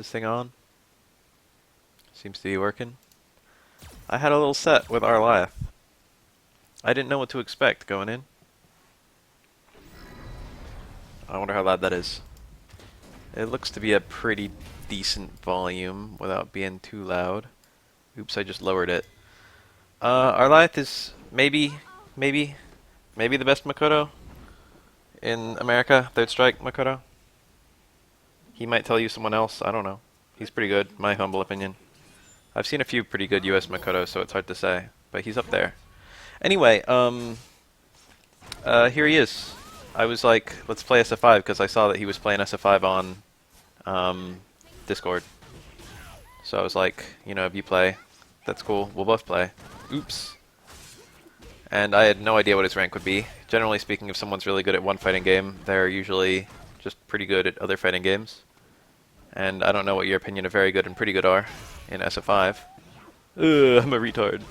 this thing on? Seems to be working. I had a little set with Arlieth. I didn't know what to expect going in. I wonder how loud that is. It looks to be a pretty decent volume without being too loud. Oops, I just lowered it. Arlieth is maybe the best Makoto in America. Third strike Makoto. He might tell you someone else. I don't know. He's pretty good, my humble opinion. I've seen a few pretty good US Makoto, so it's hard to say, but he's up there. Anyway, here he is. I was like, let's play SF5 because I saw that he was playing SF5 on Discord. So I was like, you know, if you play, that's cool. We'll both play. Oops. And I had no idea what his rank would be. Generally speaking, if someone's really good at one fighting game, they're usually just pretty good at other fighting games. And I don't know what your opinion of very good and pretty good are in SF5. Ugh, I'm a retard.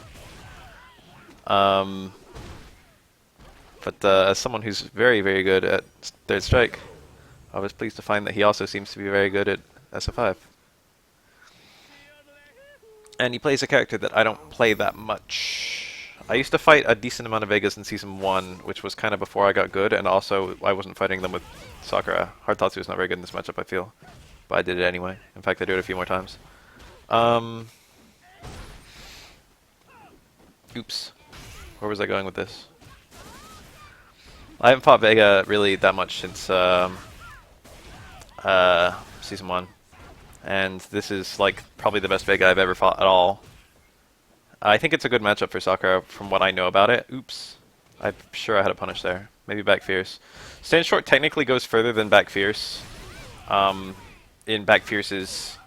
But as someone who's very, very good at Third Strike, I was pleased to find that he also seems to be very good at SF5. And he plays a character that I don't play that much. I used to fight a decent amount of Vegas in Season 1, which was kind of before I got good, and also I wasn't fighting them with Sakura. Hardtatsu is not very good in this matchup, I feel. But I did it anyway. In fact, I do it a few more times. Oops. Where was I going with this? I haven't fought Vega really that much since Season 1. And this is like probably the best Vega I've ever fought at all. I think it's a good matchup for Sakura from what I know about it. Oops. I'm sure I had a punish there. Maybe back fierce. Stand short technically goes further than back fierce. In back fierce's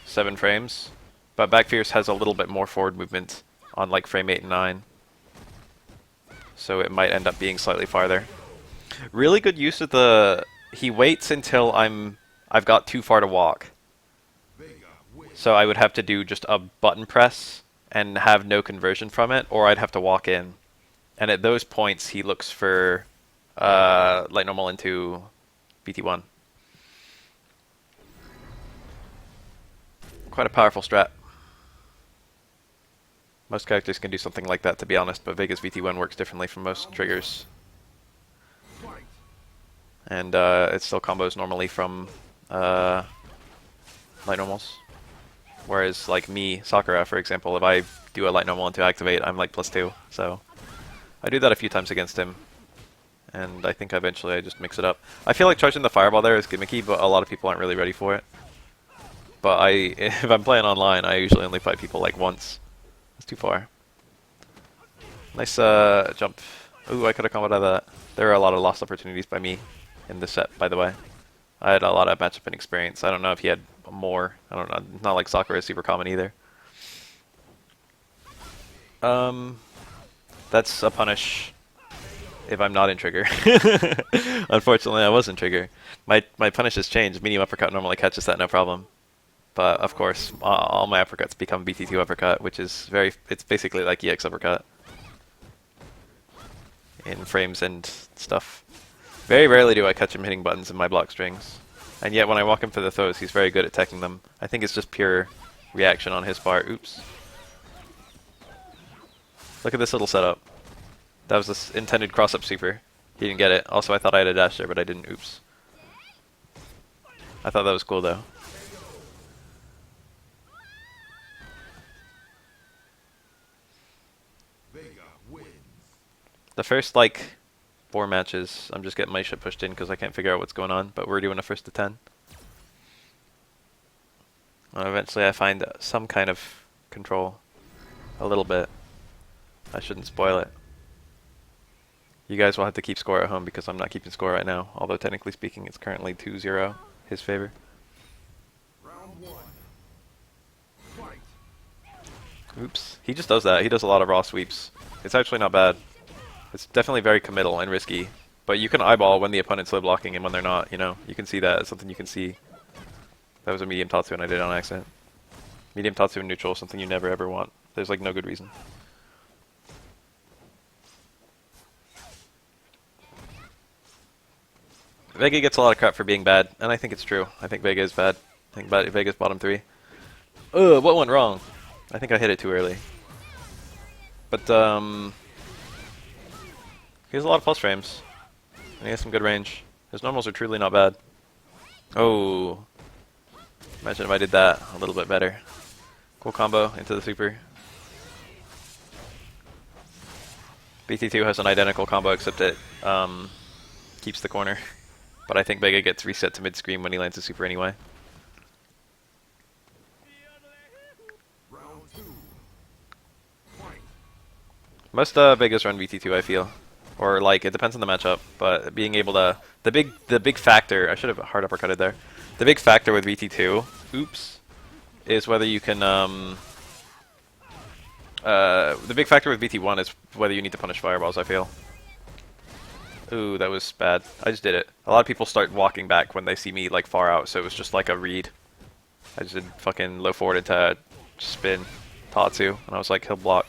7 frames. But back fierce has a little bit more forward movement on like frame 8 and 9. So it might end up being slightly farther. Really good use of the... He waits until I've got too far to walk. So I would have to do just a button press and have no conversion from it, or I'd have to walk in. And at those points, he looks for light normal into BT1. Quite a powerful strat. Most characters can do something like that, to be honest, but Vega's VT1 works differently from most triggers. And it still combos normally from light normals. Whereas, like me, Sakura, for example, if I do a light normal into activate, I'm like +2. So I do that a few times against him. And I think eventually I just mix it up. I feel like charging the fireball there is gimmicky, but a lot of people aren't really ready for it. But if I'm playing online, I usually only fight people like once. It's too far. Nice jump. Ooh, I could have comboed out of that. There are a lot of lost opportunities by me in this set, by the way. I had a lot of matchup and experience. I don't know if he had more. I don't know. It's not like Sakura is super common either. That's a punish if I'm not in trigger. Unfortunately, I was in trigger. My punish has changed. Medium uppercut normally catches that no problem. But of course, all my uppercuts become BT2 uppercut, which is it's basically like EX uppercut in frames and stuff. Very rarely do I catch him hitting buttons in my block strings. And yet when I walk him for the throws, he's very good at teching them. I think it's just pure reaction on his part. Oops. Look at this little setup. That was this intended cross-up super. He didn't get it. Also, I thought I had a dash there, but I didn't. Oops. I thought that was cool, though. The first, like, 4 matches, I'm just getting my shit pushed in because I can't figure out what's going on, but we're doing a first to 10. And eventually I find some kind of control. A little bit. I shouldn't spoil it. You guys will have to keep score at home because I'm not keeping score right now, although technically speaking it's currently 2-0 his favor. Oops. He just does that. He does a lot of raw sweeps. It's actually not bad. It's definitely very committal and risky, but you can eyeball when the opponent's low blocking and when they're not, you know? You can see that. It's something you can see. That was a medium Tatsu and I did it on accident. Medium Tatsu and neutral is something you never ever want. There's like no good reason. Vega gets a lot of crap for being bad, and I think it's true. I think Vega is bad. I think about Vega's bottom 3. Ugh, what went wrong? I think I hit it too early. But, he has a lot of plus frames. And he has some good range. His normals are truly not bad. Oh. Imagine if I did that a little bit better. Cool combo into the super. BT2 has an identical combo except it keeps the corner. But I think Vega gets reset to mid-screen when he lands a super anyway. Most Vegas run BT2, I feel. Or like, it depends on the matchup, but being able to... The big factor... I should have hard uppercutted there. The big factor with BT2, oops, is whether you can... the big factor with BT1 is whether you need to punish fireballs, I feel. Ooh, that was bad. I just did it. A lot of people start walking back when they see me like far out, so it was just like a read. I just did fucking low forwarded to spin Tatsu, and I was like, he'll block.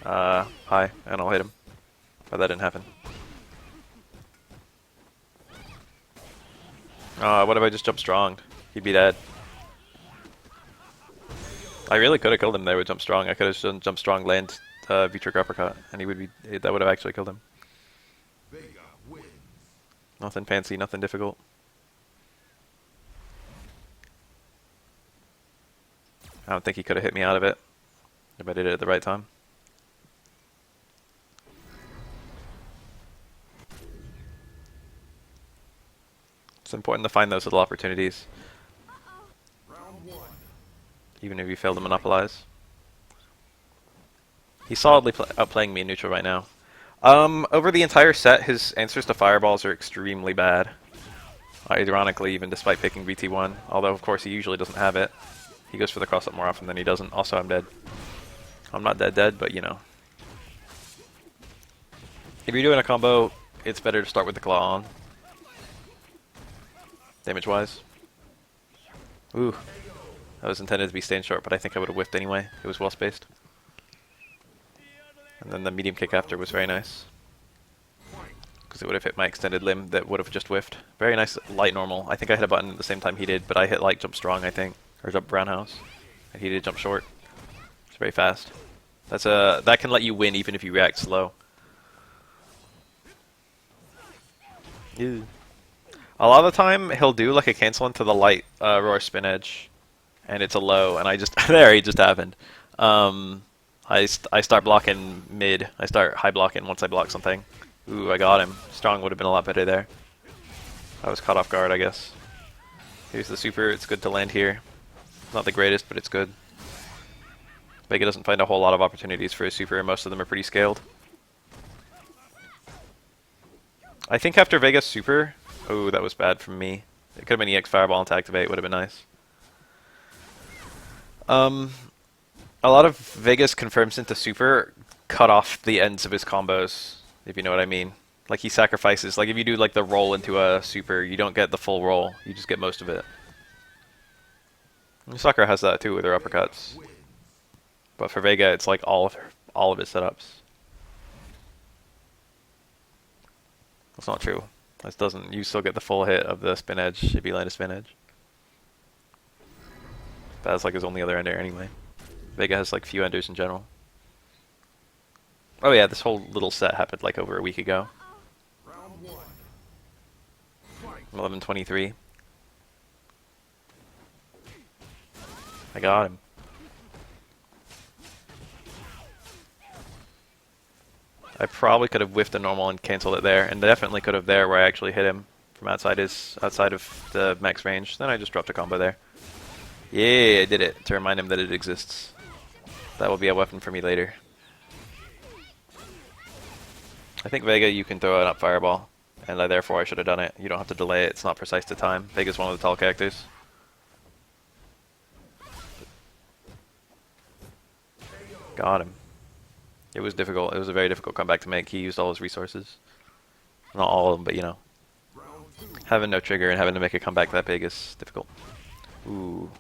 Hi, and I'll hit him. But that didn't happen. What if I just jumped strong? He'd be dead. I really could have killed him there with jump strong. I could have done jump strong, land V-trigger uppercut, and he would be. That would have actually killed him. Nothing fancy, nothing difficult. I don't think he could have hit me out of it if I did it at the right time. It's important to find those little opportunities, even if you fail to monopolize. He's solidly outplaying me in neutral right now. Over the entire set, his answers to fireballs are extremely bad. Ironically, even despite picking BT1, although of course he usually doesn't have it. He goes for the cross-up more often than he doesn't. Also, I'm dead. I'm not dead, but you know. If you're doing a combo, it's better to start with the claw on. Damage-wise. Ooh. That was intended to be staying short, but I think I would have whiffed anyway. It was well-spaced. And then the medium kick after was very nice. Because it would have hit my extended limb that would have just whiffed. Very nice light normal. I think I hit a button at the same time he did, but I hit like jump strong, I think. Or jump roundhouse. And he did jump short. It's very fast. That can let you win even if you react slow. Ew. A lot of the time, he'll do like a cancel into the light roar spin edge, and it's a low, and I just there he just happened. I start blocking mid. I start high blocking once I block something. Ooh, I got him. Strong would have been a lot better there. I was caught off guard, I guess. Here's the super. It's good to land here. Not the greatest, but it's good. Vega doesn't find a whole lot of opportunities for his super, and most of them are pretty scaled. I think after Vega's super... Oh, that was bad from me. It could have been EX Fireball to activate, would have been nice. A lot of Vega's confirms into super cut off the ends of his combos, if you know what I mean. Like he sacrifices, like if you do like the roll into a super, you don't get the full roll, you just get most of it. And Sakura has that too with her uppercuts. But for Vega, it's like all of his setups. That's not true. This doesn't. You still get the full hit of the spin edge if you land a spin edge. That's like his only other ender anyway. Vega has like few enders in general. Oh yeah, this whole little set happened like over a week ago. 11:23. I got him. I probably could have whiffed a normal and canceled it there, and definitely could have there where I actually hit him from outside of the max range. Then I just dropped a combo there. Yeah, I did it to remind him that it exists. That will be a weapon for me later. I think Vega, you can throw an up fireball, and therefore I should have done it. You don't have to delay it. It's not precise to time. Vega's one of the tall characters. Got him. It was difficult. It was a very difficult comeback to make. He used all his resources. Not all of them, but you know. Having no trigger and having to make a comeback that big is difficult. Ooh.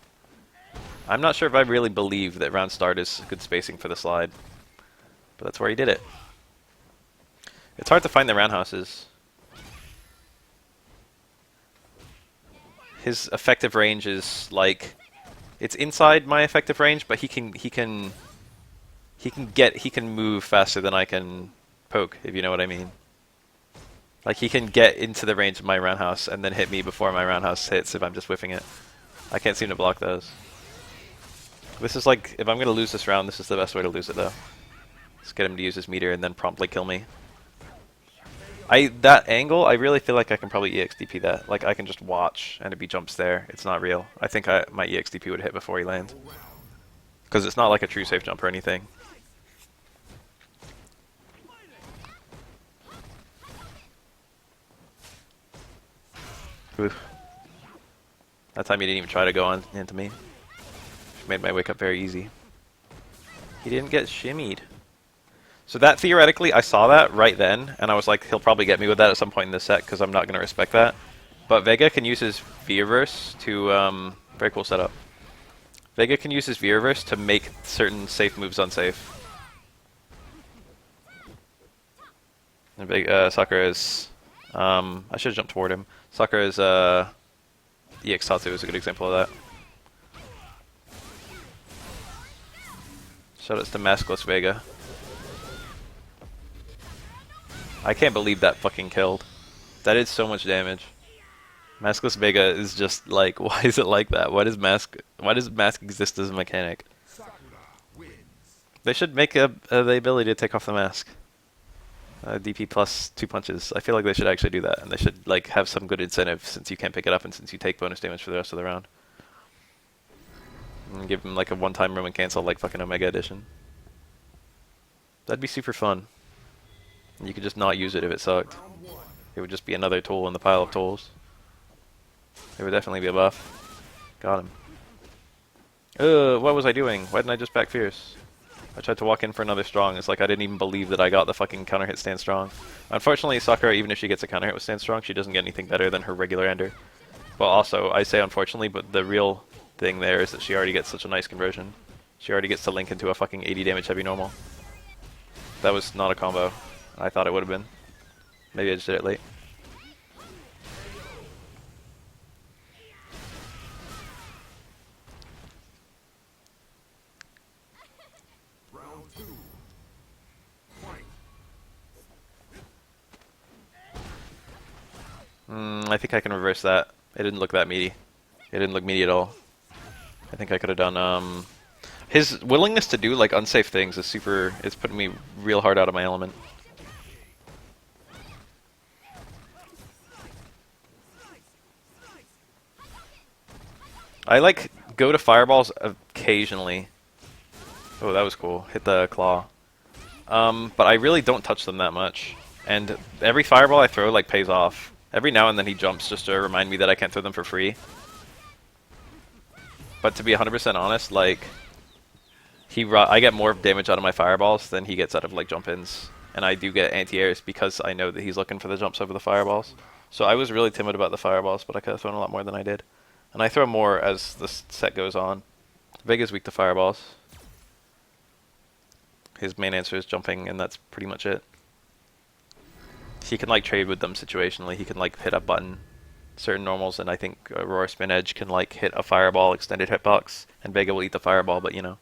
I'm not sure if I really believe that round start is good spacing for the slide. But that's where he did it. It's hard to find the roundhouses. his effective range is like it's inside my effective range, but he can move faster than I can poke, if you know what I mean. Like he can get into the range of my roundhouse and then hit me before my roundhouse hits if I'm just whiffing it. I can't seem to block those. This is like, if I'm gonna lose this round, this is the best way to lose it though. Just get him to use his meter and then promptly kill me. That angle, I really feel like I can probably EXDP that. Like I can just watch and if he jumps there, it's not real. I think my EXDP would hit before he lands. Because it's not like a true safe jump or anything. Oof. That time he didn't even try to go on into me. Made my wake up very easy. He didn't get shimmied. So that, theoretically, I saw that right then, and I was like, he'll probably get me with that at some point in this set, because I'm not going to respect that. But Vega can use his V-reverse to, very cool setup. Vega can use his V-reverse to make certain safe moves unsafe. And Sakura is, I should have jumped toward him. Sakura is, EX Tatsu is a good example of that. Shoutouts to Maskless Vega. I can't believe that fucking killed. That did so much damage. Maskless Vega is just like, why is it like that? Why does mask exist as a mechanic? They should make the ability to take off the mask. DP plus 2 punches. I feel like they should actually do that, and they should like have some good incentive since you can't pick it up and since you take bonus damage for the rest of the round. And give him like a one-time room and cancel like fucking Omega Edition. That'd be super fun. You could just not use it if it sucked. It would just be another tool in the pile of tools. It would definitely be a buff. Got him. What was I doing? Why didn't I just back Fierce? I tried to walk in for another strong. It's like I didn't even believe that I got the fucking counter hit stand strong. Unfortunately, Sakura, even if she gets a counter hit with stand strong, she doesn't get anything better than her regular ender. Well, also, I say unfortunately, but the real thing there is that she already gets such a nice conversion. She already gets to link into a fucking 80 damage heavy normal. That was not a combo. I thought it would have been. Maybe I just did it late. I think I can reverse that. It didn't look that meaty. It didn't look meaty at all. I think I could have done, his willingness to do, like, unsafe things is super... It's putting me real hard out of my element. I, like, go to fireballs occasionally. Oh, that was cool. Hit the claw. But I really don't touch them that much. And every fireball I throw, like, pays off. Every now and then he jumps just to remind me that I can't throw them for free. But to be 100% honest, like, I get more damage out of my fireballs than he gets out of, like, jump-ins. And I do get anti-airs because I know that he's looking for the jumps over the fireballs. So I was really timid about the fireballs, but I could have thrown a lot more than I did. And I throw more as the set goes on. Vega's weak to fireballs. His main answer is jumping, and that's pretty much it. He can like trade with them situationally. He can like hit a button, certain normals, and I think Aurora Spin Edge can like hit a fireball extended hitbox, and Vega will eat the fireball. But you know,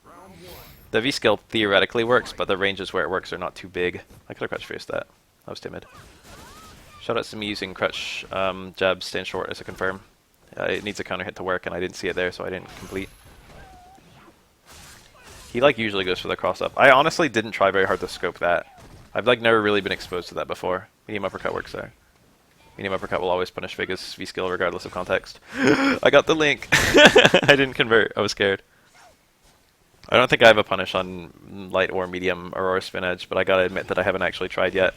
the V skill theoretically works, but the ranges where it works are not too big. I could have crutch faced that. I was timid. Shoutouts to me using crutch jab stand short as a confirm. It needs a counter hit to work, and I didn't see it there, so I didn't complete. He like usually goes for the cross up. I honestly didn't try very hard to scope that. I've like never really been exposed to that before. Medium uppercut works there. Medium uppercut will always punish Vega's V skill regardless of context. I got the link. I didn't convert. I was scared. I don't think I have a punish on light or medium Aurora Spin Edge, but I gotta admit that I haven't actually tried yet.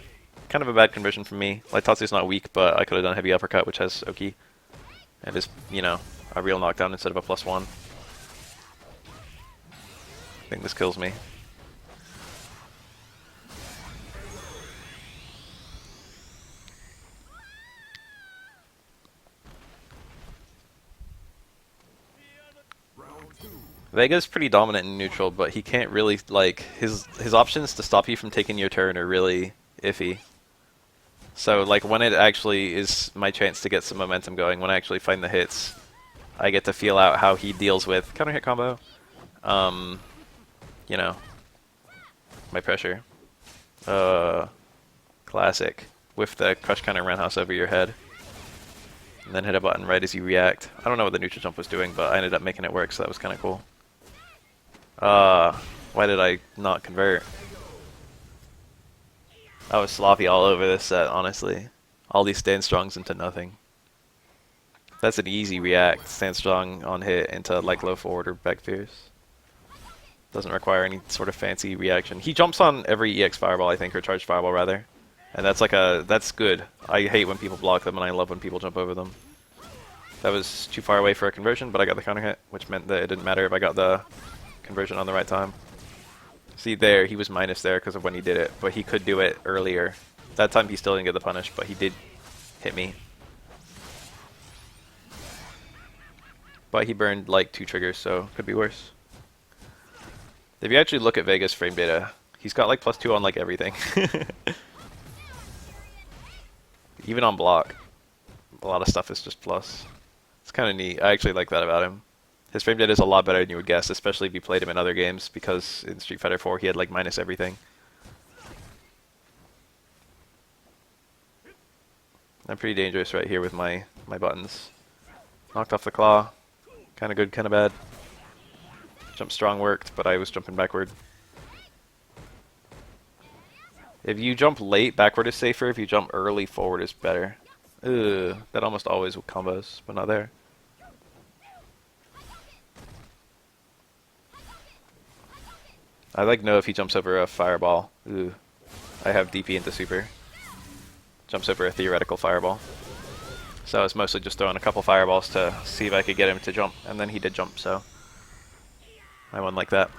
Kind of a bad conversion from me. Light Tatsu's not weak, but I could have done heavy uppercut, which has Oki. And is, you know, a real knockdown instead of a +1. I think this kills me. Vega's pretty dominant in neutral, but he can't really, like, his options to stop you from taking your turn are really iffy. So, like, when it actually is my chance to get some momentum going, when I actually find the hits, I get to feel out how he deals with counter hit combo. You know, my pressure. Classic. With the crush counter roundhouse over your head. And then hit a button right as you react. I don't know what the neutral jump was doing, but I ended up making it work, so that was kind of cool. Why did I not convert? I was sloppy all over this set, honestly. All these stand strongs into nothing. That's an easy react, stand strong on hit into like low forward or back fierce. Doesn't require any sort of fancy reaction. He jumps on every EX fireball, I think, or charged fireball rather. And that's like that's good. I hate when people block them and I love when people jump over them. That was too far away for a conversion, but I got the counter hit, which meant that it didn't matter if I got the conversion on the right time. See there, he was minus there because of when he did it, but he could do it earlier. That time he still didn't get the punish, but he did hit me. But he burned like 2 triggers, so could be worse. If you actually look at Vega's frame data, he's got like +2 on like everything. Even on block. A lot of stuff is just plus. It's kind of neat. I actually like that about him. His frame data is a lot better than you would guess, especially if you played him in other games, because in Street Fighter 4 he had like minus everything. I'm pretty dangerous right here with my buttons. Knocked off the claw. Kind of good, kind of bad. Jump strong worked, but I was jumping backward. If you jump late, backward is safer. If you jump early, forward is better. Ugh, that almost always with combos, but not there. I like know if he jumps over a fireball. Ooh, I have DP into super. Jumps over a theoretical fireball. So I was mostly just throwing a couple fireballs to see if I could get him to jump, and then he did jump, so I won like that.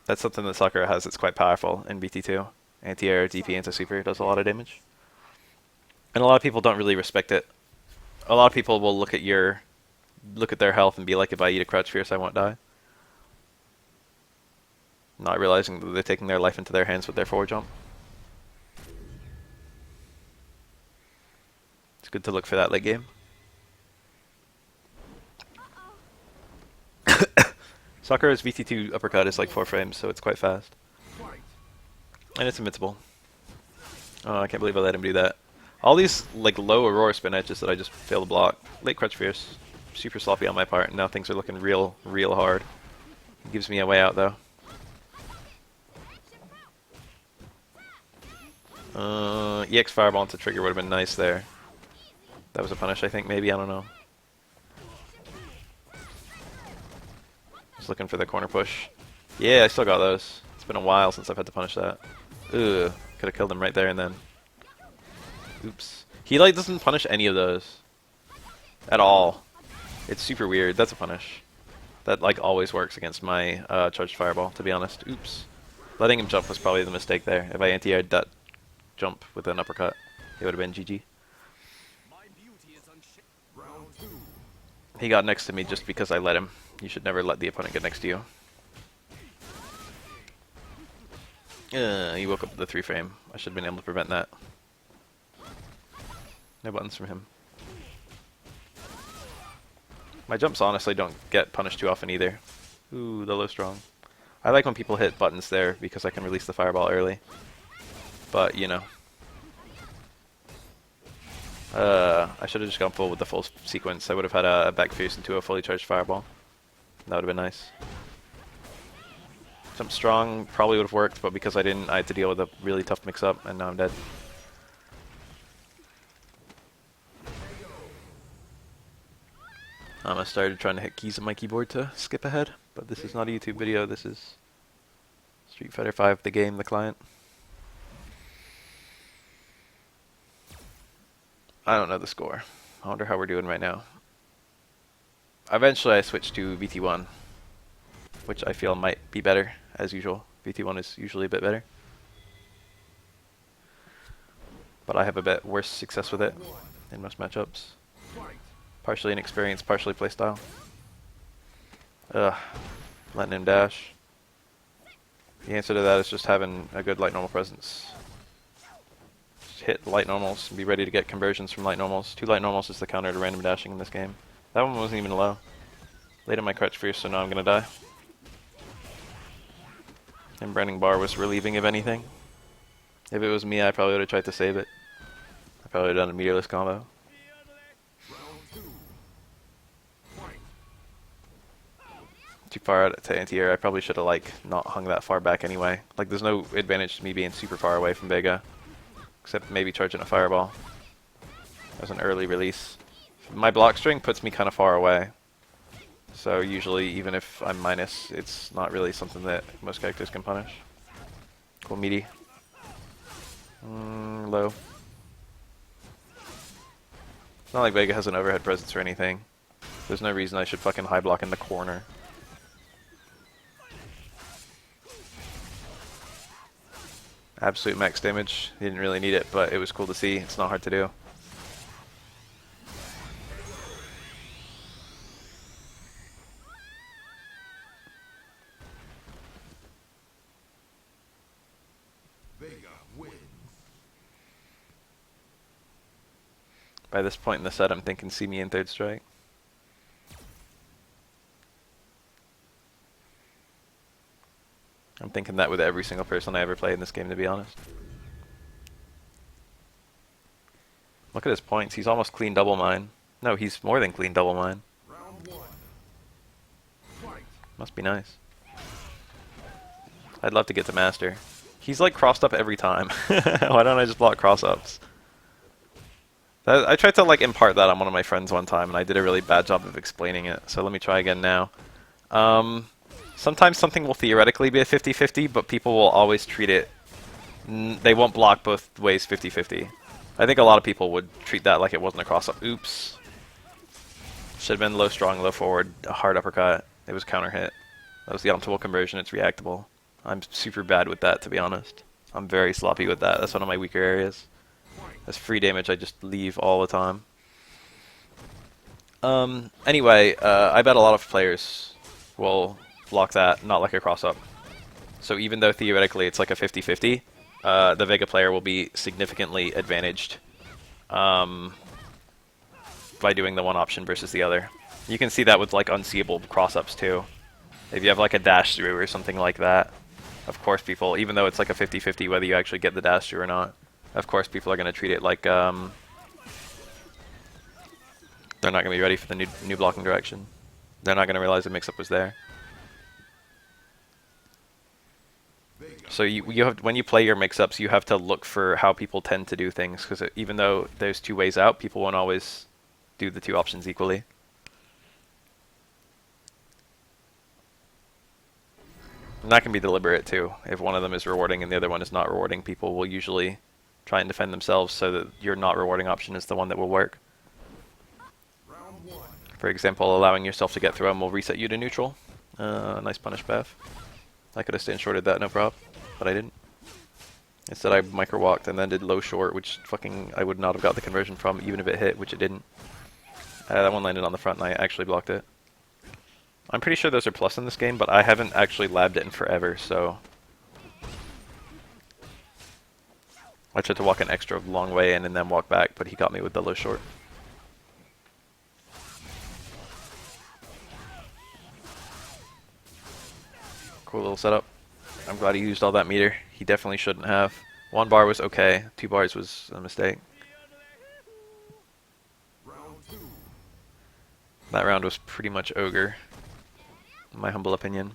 That's something that Sakura has that's quite powerful in BT2. Anti-air, DP into super does a lot of damage. And a lot of people don't really respect it. A lot of people will look at their health and be like, if I eat a crouch fierce, I won't die. Not realizing that they're taking their life into their hands with their forward jump. It's good to look for that late game. Sakura's VT2 uppercut is like 4 frames, so it's quite fast. And it's invincible. Oh, I can't believe I let him do that. All these like low Aurora spin edges that I just failed to block. Late crutch fierce. Super sloppy on my part, and now things are looking real hard. It gives me a way out though. EX fireball into trigger would have been nice there. That was a punish, I think, maybe, I don't know. Just looking for the corner push. Yeah, I still got those. It's been a while since I've had to punish that. Ugh, could have killed him right there and then. Oops. He like doesn't punish any of those. At all. It's super weird. That's a punish. That like always works against my charged fireball, to be honest. Oops. Letting him jump was probably the mistake there. If I anti-aired that jump with an uppercut, it would have been GG. He got next to me just because I let him. You should never let the opponent get next to you. He woke up with the 3 frame. I should have been able to prevent that. No buttons from him. My jumps honestly don't get punished too often either. Ooh, the low strong. I like when people hit buttons there because I can release the fireball early. But, you know. I should have just gone full with the full sequence. I would have had a back fierce into a fully charged fireball. That would have been nice. Jump strong probably would have worked, but because I didn't, I had to deal with a really tough mix-up, and now I'm dead. I started trying to hit keys on my keyboard to skip ahead, but this is not a YouTube video, this is Street Fighter 5, the game, the client. I don't know the score. I wonder how we're doing right now. Eventually I switched to VT1, which I feel might be better, as usual. VT1 is usually a bit better. But I have a bit worse success with it in most matchups. Partially inexperience, partially playstyle. Ugh, letting him dash. The answer to that is just having a good light normal presence. Just hit light normals and be ready to get conversions from light normals. 2 light normals is the counter to random dashing in this game. That one wasn't even low. Laid on my crutch first, so now I'm gonna die. And Branding Bar was relieving, if anything. If it was me, I probably would have tried to save it. I probably would have done a meterless combo. Too far out to anti-air. I probably should have like not hung that far back anyway. Like there's no advantage to me being super far away from Vega. Except maybe charging a fireball. As an early release. My block string puts me kind of far away. So usually even if I'm minus, it's not really something that most characters can punish. Cool meaty. Low. It's not like Vega has an overhead presence or anything. There's no reason I should fucking high block in the corner. Absolute max damage. He didn't really need it, but it was cool to see. It's not hard to do. Vega wins. By this point in the set, I'm thinking see me in third strike. I'm thinking that with every single person I ever play in this game, to be honest. Look at his points. He's almost clean double mine. No, he's more than clean double mine. Round one. Fight. Must be nice. I'd love to get to master. He's like crossed up every time. Why don't I just block cross ups? I tried to like impart that on one of my friends one time, and I did a really bad job of explaining it. So let me try again now. Sometimes something will theoretically be a 50-50, but people will always treat it... They won't block both ways 50-50. I think a lot of people would treat that like it wasn't a cross-up. Oops. Should have been low strong, low forward, a hard uppercut. It was counter hit. That was the optimal conversion, it's reactable. I'm super bad with that, to be honest. I'm very sloppy with that. That's one of my weaker areas. That's free damage I just leave all the time. Anyway, I bet a lot of players will block that, not like a cross-up. So even though theoretically it's like a 50-50, the Vega player will be significantly advantaged by doing the one option versus the other. You can see that with like unseeable cross-ups too. If you have like a dash through or something like that, of course people, even though it's like a 50-50 whether you actually get the dash through or not, of course people are going to treat it like they're not going to be ready for the new blocking direction. They're not going to realize the mix-up was there. So you have, when you play your mix-ups, you have to look for how people tend to do things, because even though there's two ways out, people won't always do the two options equally. And that can be deliberate too. If one of them is rewarding and the other one is not rewarding, people will usually try and defend themselves so that your not rewarding option is the one that will work. For example, allowing yourself to get through them will reset you to neutral. Nice punish, Baf. I could have stand shorted that, no prob, but I didn't. Instead I micro walked and then did low short, which fucking I would not have got the conversion from even if it hit, which it didn't. That one landed on the front and I actually blocked it. I'm pretty sure those are plus in this game, but I haven't actually labbed it in forever, so... I tried to walk an extra long way and then walk back, but he got me with the low short. Cool little setup. I'm glad he used all that meter. He definitely shouldn't have. 1 bar was okay. 2 bars was a mistake. That round was pretty much ogre, in my humble opinion.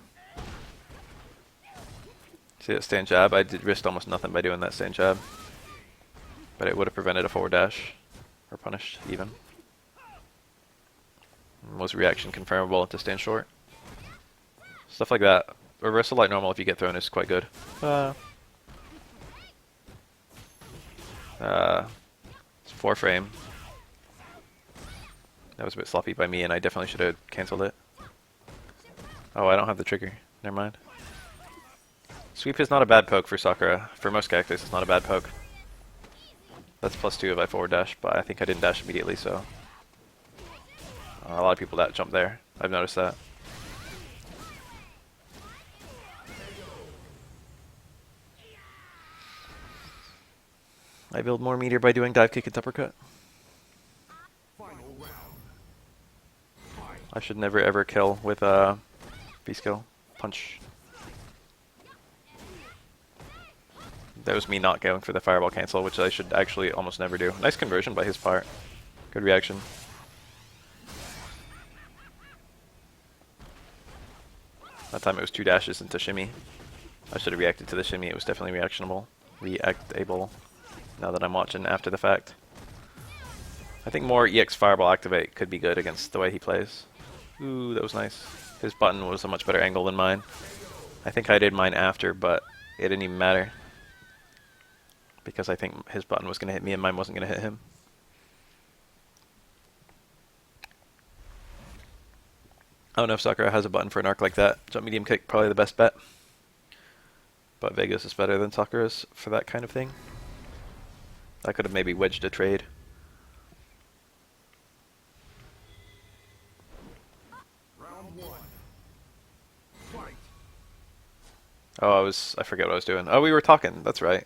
See that stand jab? I did risk almost nothing by doing that stand jab. But it would have prevented a forward dash. Or punished, even. Was reaction confirmable to stand short. Stuff like that. Reversal like normal if you get thrown is quite good. It's 4 frame. That was a bit sloppy by me and I definitely should have cancelled it. Oh, I don't have the trigger. Never mind. Sweep is not a bad poke for Sakura. For most characters, it's not a bad poke. That's +2 if I forward dash, but I think I didn't dash immediately, so... a lot of people that jump there. I've noticed that. I build more meter by doing dive kick and uppercut. Final round. I should never ever kill with V-skill. Punch. That was me not going for the fireball cancel, which I should actually almost never do. Nice conversion by his part. Good reaction. That time it was 2 dashes into shimmy. I should have reacted to the shimmy. It was definitely reactionable. Reactable. Now that I'm watching after the fact. I think more EX fireball activate could be good against the way he plays. Ooh, that was nice. His button was a much better angle than mine. I think I did mine after, but it didn't even matter. Because I think his button was going to hit me and mine wasn't going to hit him. I don't know if Sakura has a button for an arc like that. Jump medium kick, probably the best bet. But Vega's is better than Sakura's for that kind of thing. I could have maybe wedged a trade. Round 1. Fight. Oh, I forget what I was doing. Oh, we were talking. That's right.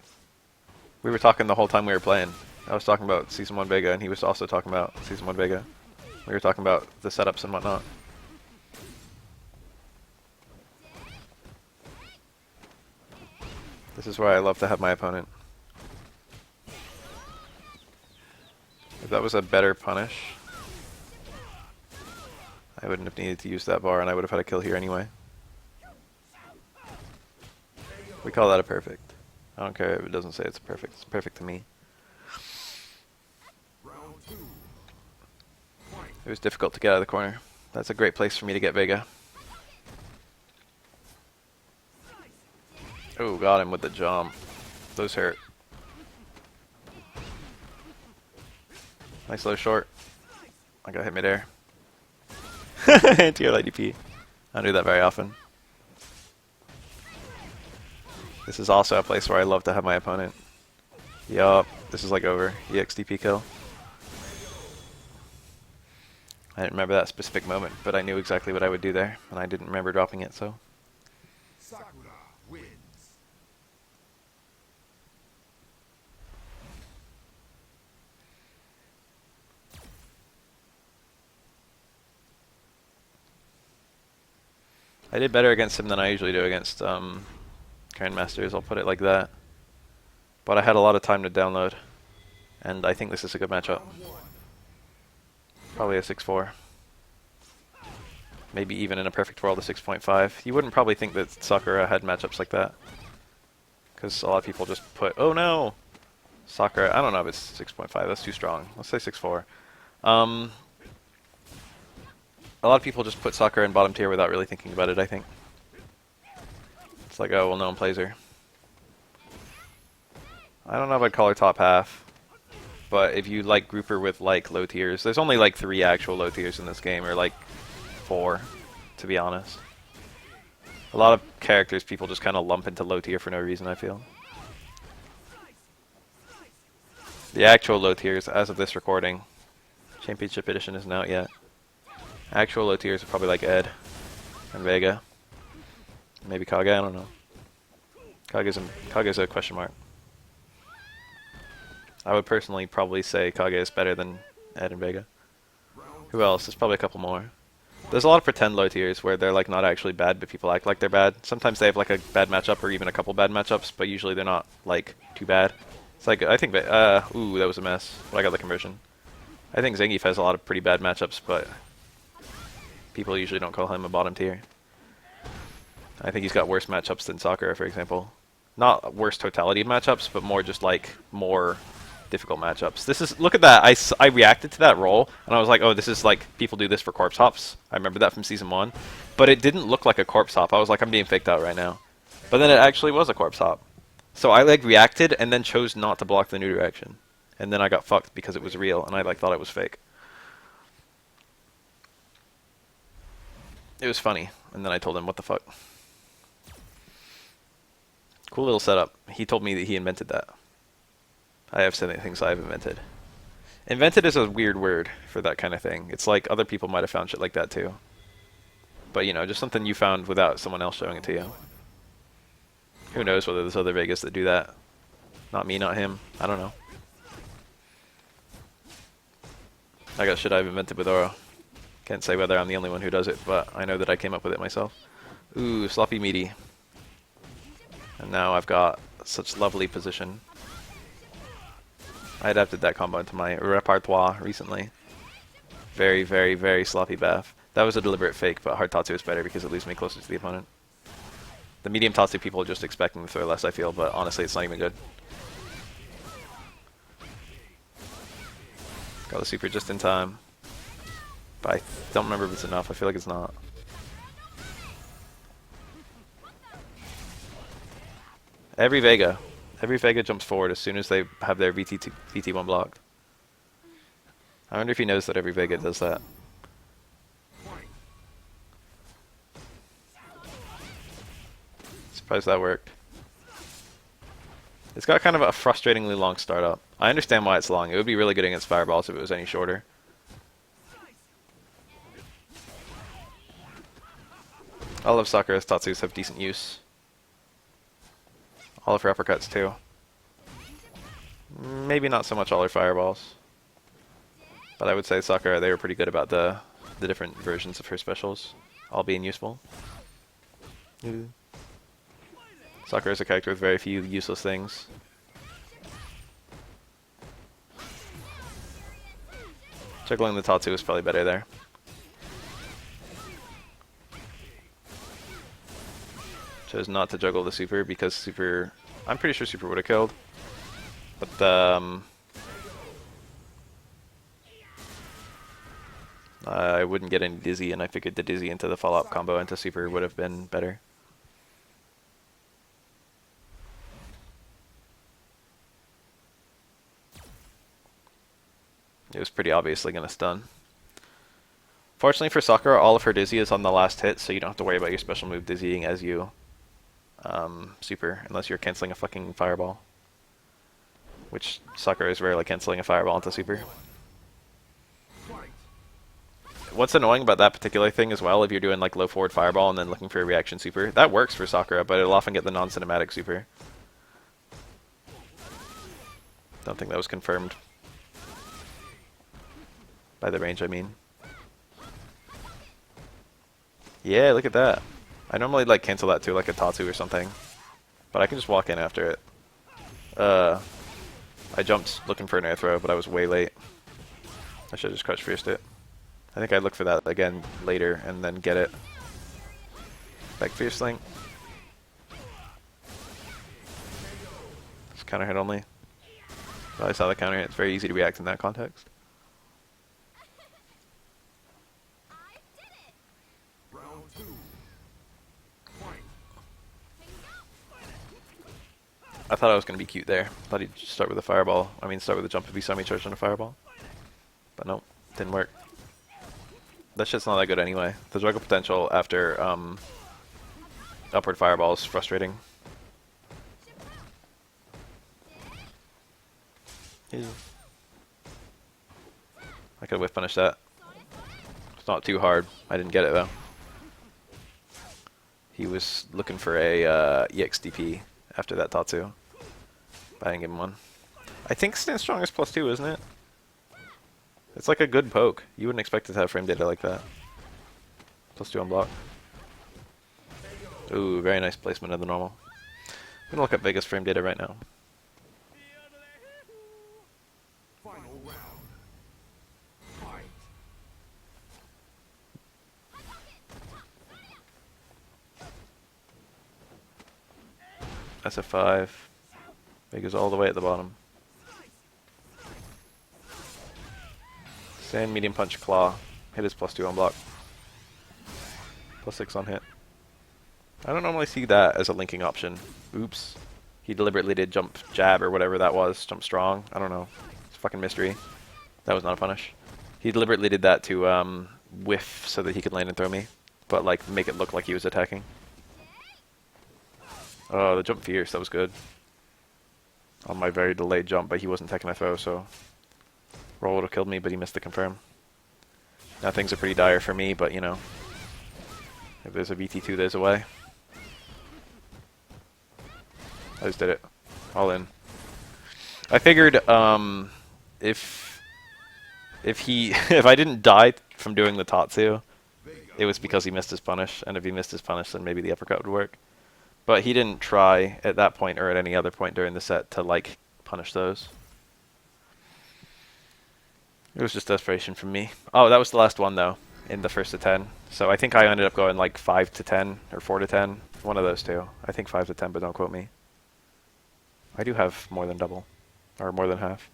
We were talking the whole time we were playing. I was talking about Season 1 Vega, and he was also talking about Season 1 Vega. We were talking about the setups and whatnot. This is why I love to have my opponent. If that was a better punish, I wouldn't have needed to use that bar, and I would have had a kill here anyway. We call that a perfect. I don't care if it doesn't say it's perfect. It's perfect to me. Round 2. Fight. It was difficult to get out of the corner. That's a great place for me to get Vega. Oh, got him with the jump. Those hurt. Nice low short. I got hit midair. Anti-air light DP. I don't do that very often. This is also a place where I love to have my opponent. Yup, this is like over. EXDP kill. I didn't remember that specific moment, but I knew exactly what I would do there, and I didn't remember dropping it, so. Sakura wins. I did better against him than I usually do against Grandmasters, I'll put it like that. But I had a lot of time to download, and I think this is a good matchup. Round 1. Probably a 6-4. Maybe even in a perfect world a 6.5. You wouldn't probably think that Sakura had matchups like that. Because a lot of people just put, oh no! Sakura, I don't know if it's 6.5, that's too strong. Let's say 6.4. A lot of people just put Sakura in bottom tier without really thinking about it, I think. It's like, oh, well, no one plays her. I don't know if I'd call her top half. But if you like group her with like low tiers, there's only like 3 actual low tiers in this game, or like 4, to be honest. A lot of characters people just kind of lump into low tier for no reason, I feel. The actual low tiers, as of this recording, Championship Edition isn't out yet. Actual low tiers are probably like Ed and Vega. Maybe Kage, I don't know. Kage's a question mark. I would personally probably say Kage is better than Ed and Vega. Who else? There's probably a couple more. There's a lot of pretend low tiers where they're like not actually bad, but people act like they're bad. Sometimes they have like a bad matchup or even a couple bad matchups, but usually they're not like too bad. It's like, I think, ooh, that was a mess, but I got the conversion. I think Zangief has a lot of pretty bad matchups, but people usually don't call him a bottom tier. I think he's got worse matchups than Sakura, for example. Not worse totality of matchups, but more just like more difficult matchups. This is, look at that, I reacted to that roll, and I was like, oh, this is like, people do this for corpse hops. I remember that from Season 1. But it didn't look like a corpse hop. I was like, I'm being faked out right now. But then it actually was a corpse hop. So I like reacted and then chose not to block the new direction. And then I got fucked because it was real, and I like thought it was fake. It was funny, and then I told him, what the fuck. Cool little setup. He told me that he invented that. I have so many things I've invented. Invented is a weird word for that kind of thing. It's like other people might have found shit like that too. But you know, just something you found without someone else showing it to you. Who knows whether there's other Vegas that do that. Not me, not him. I don't know. I got shit I've invented with Oro. Can't say whether I'm the only one who does it, but I know that I came up with it myself. Ooh, sloppy meaty. And now I've got such lovely position. I adapted that combo into my repertoire recently. Very, very, very sloppy Baf. That was a deliberate fake, but hard Tatsu is better because it leaves me closer to the opponent. The medium Tatsu people are just expecting to throw less, I feel, but honestly, it's not even good. Got the super just in time. But I don't remember if it's enough. I feel like it's not. Every Vega jumps forward as soon as they have their VT1 blocked. I wonder if he knows that every Vega does that. Surprised that worked. It's got kind of a frustratingly long startup. I understand why it's long. It would be really good against fireballs if it was any shorter. All of Sakura's Tatsus have decent use. All of her uppercuts too. Maybe not so much all her fireballs. But I would say Sakura, they were pretty good about the different versions of her specials, all being useful. Sakura is a character with very few useless things. Juggling the Tatsu is probably better there. Chose not to juggle the super because super... I'm pretty sure super would have killed. But I wouldn't get any dizzy, and I figured the dizzy into the follow-up combo into super would have been better. It was pretty obviously going to stun. Fortunately for Sakura, all of her dizzy is on the last hit, so you don't have to worry about your special move dizzying as you super, unless you're canceling a fucking fireball. Which Sakura is rarely canceling a fireball into super. What's annoying about that particular thing as well, if you're doing like low forward fireball and then looking for a reaction super, that works for Sakura, but it'll often get the non-cinematic super. Don't think that was confirmed. By the range, I mean. Yeah, look at that. I normally like cancel that too, like a Tatsu or something. But I can just walk in after it. I jumped looking for an air throw, but I was way late. I should have just crouch fierced it. I think I'd look for that again later and then get it. Back fierce link. It's counter hit only. But I saw the counter hit. It's very easy to react in that context. I thought I was going to be cute there. Thought he'd start with a fireball. I mean, start with a jump if he saw me charge on a fireball. But nope, didn't work. That shit's not that good anyway. The juggle potential after upward fireball is frustrating. I could whiff punish that. It's not too hard. I didn't get it though. He was looking for a EXDP after that Tatsu. But I didn't give him one. I think Stand Strong is +2, isn't it? It's like a good poke. You wouldn't expect it to have frame data like that. +2 on block. Ooh, very nice placement of the normal. I'm gonna look up Vega's frame data right now. Final round. Fight. SF5. Vega's all the way at the bottom. Sand, medium punch, claw. Hit is +2 on block. +6 on hit. I don't normally see that as a linking option. Oops. He deliberately did jump jab or whatever that was. Jump strong. I don't know. It's a fucking mystery. That was not a punish. He deliberately did that to whiff so that he could land and throw me. But like make it look like he was attacking. Oh, the jump fierce. That was good. On my very delayed jump, but he wasn't taking a throw, so roll would have killed me, but he missed the confirm. Now things are pretty dire for me, but you know, if there's a VT2, there's a way. I just did it. All in. I figured if he if I didn't die from doing the Tatsu, Vega it was because he missed his punish, and if he missed his punish, then maybe the uppercut would work. But he didn't try at that point or at any other point during the set to like punish those. It was just desperation from me. Oh, that was the last one though, in the first to 10. So I think I ended up going like 5 to 10 or 4 to 10, one of those two. I think 5 to 10, but don't quote me. I do have more than double, or more than half.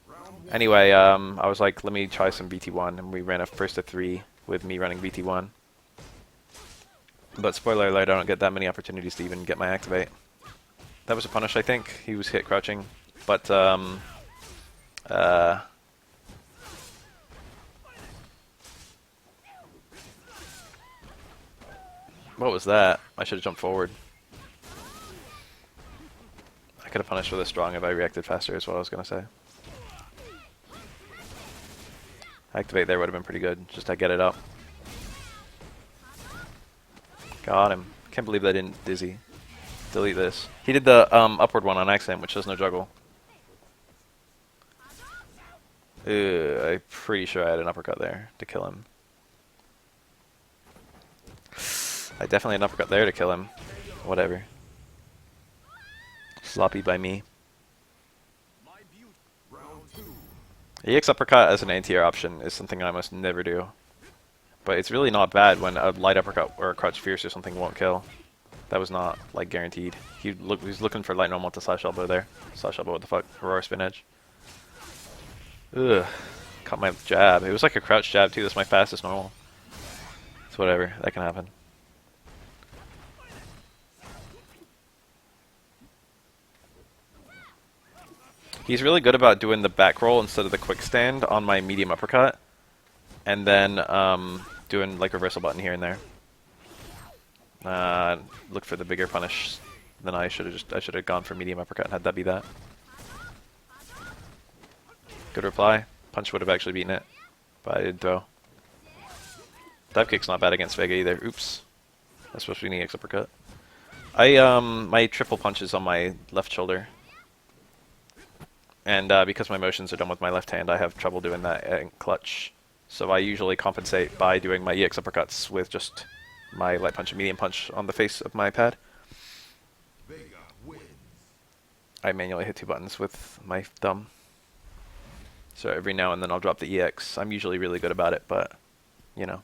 round one. Anyway, I was like, let me try some VT1, and we ran a first to 3 with me running VT1. But spoiler alert, I don't get that many opportunities to even get my activate. That was a punish, I think. He was hit crouching. But, what was that? I should have jumped forward. I could have punished with a strong if I reacted faster, is what I was going to say. Activate there would have been pretty good, just to get it up. Got him. Can't believe that didn't dizzy. Delete this. He did the upward one on accident, which does no juggle. I'm pretty sure I had an uppercut there to kill him. I definitely had an uppercut there to kill him. Whatever. Sloppy by me. Round two. EX uppercut as an anti-air option is something I must never do. But it's really not bad when a light uppercut or a crouch fierce or something won't kill. That was not, like, guaranteed. He was looking for light normal to slash elbow there. Slash elbow, what the fuck? Aurora spin edge. Ugh. Caught my jab. It was like a crouch jab too. That's my fastest normal. It's whatever. That can happen. He's really good about doing the back roll instead of the quick stand on my medium uppercut. And then doing like reversal button here and there. Look for the bigger punish than I should have gone for medium uppercut and had that be that. Good reply. Punch would have actually beaten it, but I didn't throw. Dive kick's not bad against Vega either. Oops. That's supposed to be an EX uppercut. My triple punch is on my left shoulder. And because my motions are done with my left hand, I have trouble doing that in clutch. So I usually compensate by doing my EX uppercuts with just my light punch and medium punch on the face of my pad. Vega wins. I manually hit 2 buttons with my thumb. So every now and then I'll drop the EX. I'm usually really good about it, but, you know,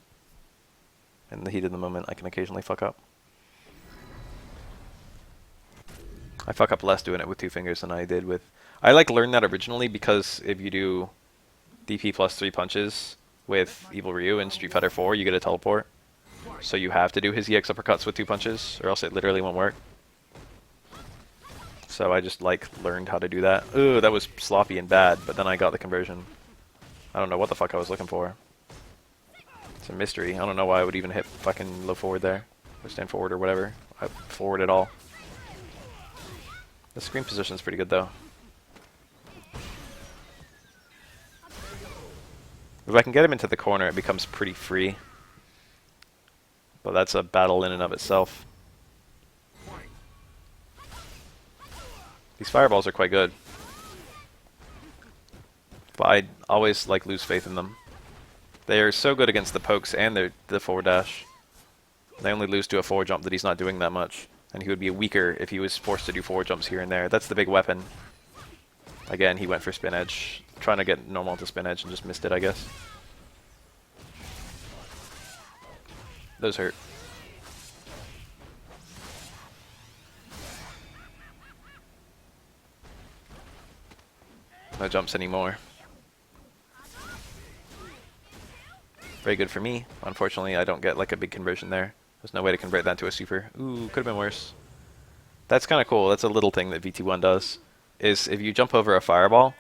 in the heat of the moment I can occasionally fuck up. I fuck up less doing it with 2 fingers than I did with... I learned that originally because if you do DP plus 3 punches with Evil Ryu in Street Fighter 4, you get a teleport. So you have to do his EX uppercuts with 2 punches, or else it literally won't work. So I just learned how to do that. Ooh, that was sloppy and bad, but then I got the conversion. I don't know what the fuck I was looking for. It's a mystery. I don't know why I would even hit fucking low forward there. Or stand forward or whatever. I forward at all. The screen position's pretty good though. If I can get him into the corner, it becomes pretty free. But that's a battle in and of itself. These fireballs are quite good. But I always lose faith in them. They are so good against the pokes and the forward dash. They only lose to a forward jump that he's not doing that much. And he would be weaker if he was forced to do forward jumps here and there. That's the big weapon. Again, he went for spin edge. Trying to get normal to spin edge and just missed it, I guess. Those hurt. No jumps anymore. Very good for me. Unfortunately, I don't get a big conversion there. There's no way to convert that to a super. Ooh, could have been worse. That's kind of cool. That's a little thing that VT1 does. Is if you jump over a fireball,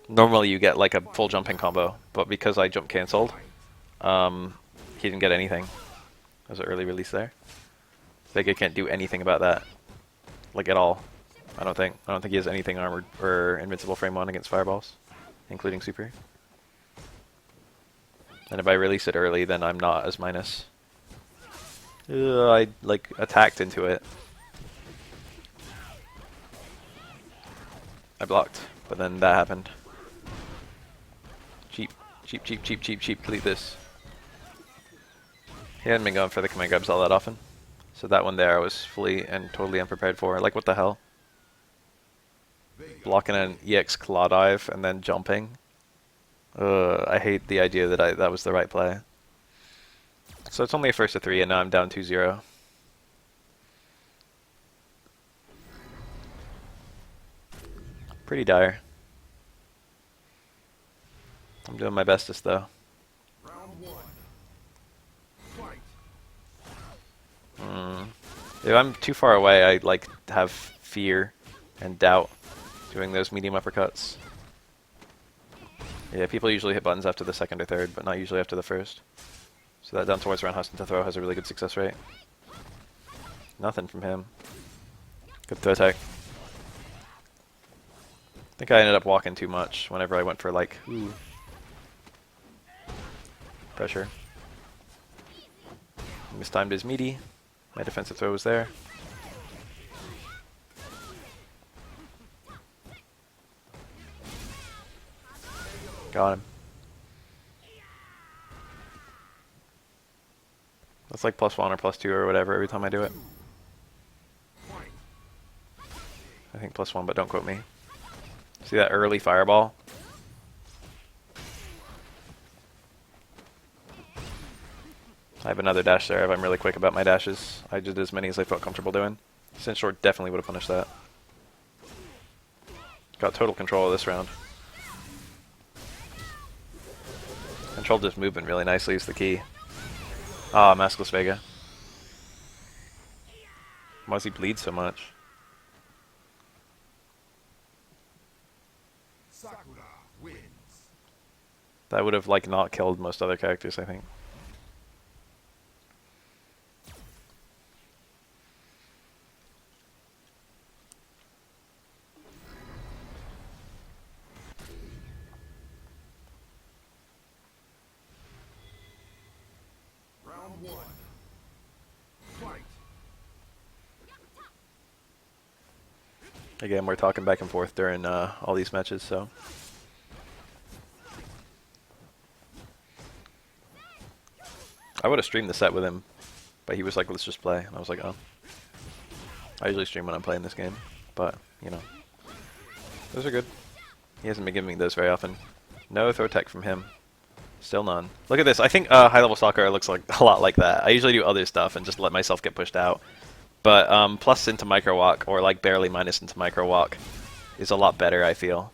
normally you get a full jumping combo. But because I jump cancelled, he didn't get anything. There's an early release there. Vega can't do anything about that. At all. I don't think he has anything armored or invincible frame 1 against fireballs, including super. And if I release it early, then I'm not as minus. I attacked into it. I blocked, but then that happened. Cheap Cheap, cheap, cheap, cheap, cheap. Delete this. He hadn't been going for the command grabs all that often. So that one there I was fully and totally unprepared for. Like, what the hell? Blocking an EX claw dive and then jumping. I hate the idea that that was the right play. So it's only a first to 3 and now I'm down 2-0. Pretty dire. I'm doing my bestest though. Round one. Fight. If I'm too far away, I like have fear and doubt doing those medium uppercuts. Yeah, people usually hit buttons after the second or third, but not usually after the first. So that down towards round Huston to throw has a really good success rate. Nothing from him. Good throw tech. I think I ended up walking too much whenever I went for like, ooh. Pressure. Mistimed his meaty. My defensive throw was there. Got him. That's like +1 or +2 or whatever every time I do it. I think +1, but don't quote me. See that early fireball? I have another dash there if I'm really quick about my dashes. I did as many as I felt comfortable doing. Sin Short definitely would have punished that. Got total control of this round. Controlled his movement really nicely is the key. Ah, Maskless Vega. Why does he bleed so much? Sakura wins. That would have like not killed most other characters, I think. Round one. Fight. Again, we're talking back and forth during all these matches, so. I would have streamed the set with him, but he was like, let's just play. And I was like, oh. I usually stream when I'm playing this game, but, you know. Those are good. He hasn't been giving me those very often. No throw tech from him. Still none. Look at this. I think high-level soccer looks like a lot like that. I usually do other stuff and just let myself get pushed out. But plus into micro walk, or like barely minus into micro walk, is a lot better, I feel.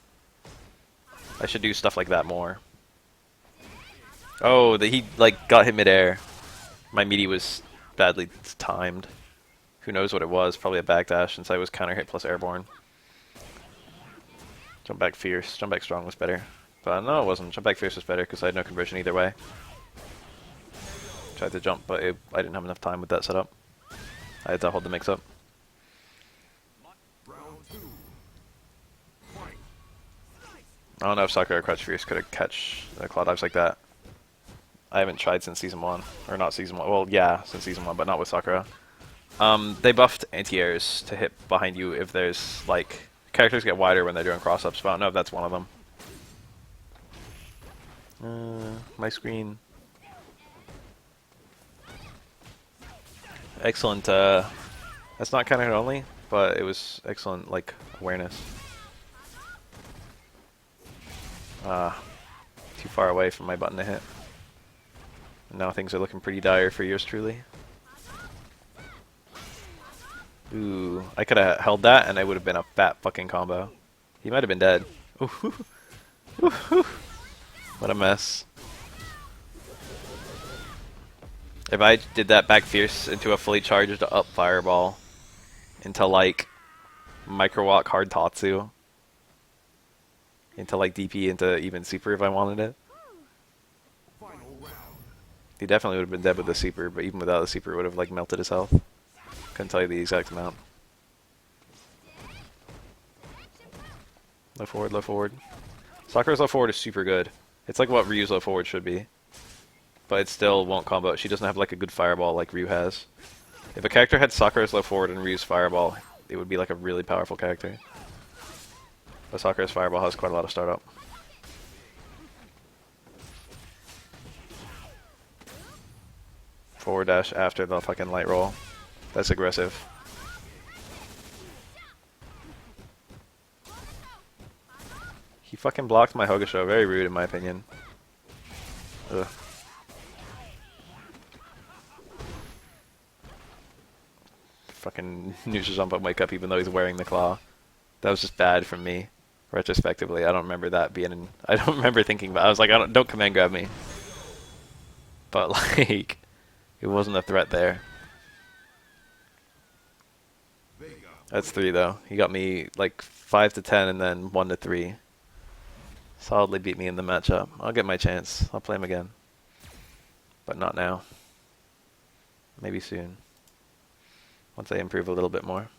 I should do stuff like that more. Oh, he like got hit midair. My meaty was badly timed. Who knows what it was? Probably a backdash since I was counter hit plus airborne. Jump back fierce. Jump back strong was better. But no, it wasn't. Jump back fierce was better because I had no conversion either way. Tried to jump, but I didn't have enough time with that setup. I had to hold the mix up. Round two. Fight. I don't know if Sakura or Crouch Fierce could have catch claw dives like that. I haven't tried since Season 1. Or not Season 1. Well, yeah, since Season 1, but not with Sakura. They buffed anti-airs to hit behind you if there's, like... Characters get wider when they're doing cross-ups, but I don't know if that's one of them. My screen. Excellent, that's not counter hit only, but it was excellent, like, awareness. Too far away from my button to hit. And now things are looking pretty dire for yours truly. Ooh, I could have held that and it would have been a fat fucking combo. He might have been dead. Ooh, what a mess. If I did that back fierce into a fully charged up fireball into like micro walk hard Tatsu into like DP into even super if I wanted it. Final round. He definitely would have been dead with the super, but even without the super it would have like melted his health. Couldn't tell you the exact amount. Low forward, low forward. Sakura's low forward is super good. It's like what Ryu's low forward should be. But it still won't combo. She doesn't have like a good fireball like Ryu has. If a character had Sakura's low forward and Ryu's fireball, it would be like a really powerful character. But Sakura's fireball has quite a lot of startup. Forward dash after the fucking light roll. That's aggressive. He fucking blocked my Hogasho. Very rude in my opinion. Ugh. Fucking neutral jump up, wake up even though he's wearing the claw. That was just bad from me. Retrospectively, I don't remember that being in, I don't remember thinking about it. I was like, don't command grab me. But like, it wasn't a threat there. Vega. That's 3 though. He got me like 5 to 10 and then 1 to 3. Solidly beat me in the matchup. I'll get my chance. I'll play him again. But not now. Maybe soon. Once I improve a little bit more.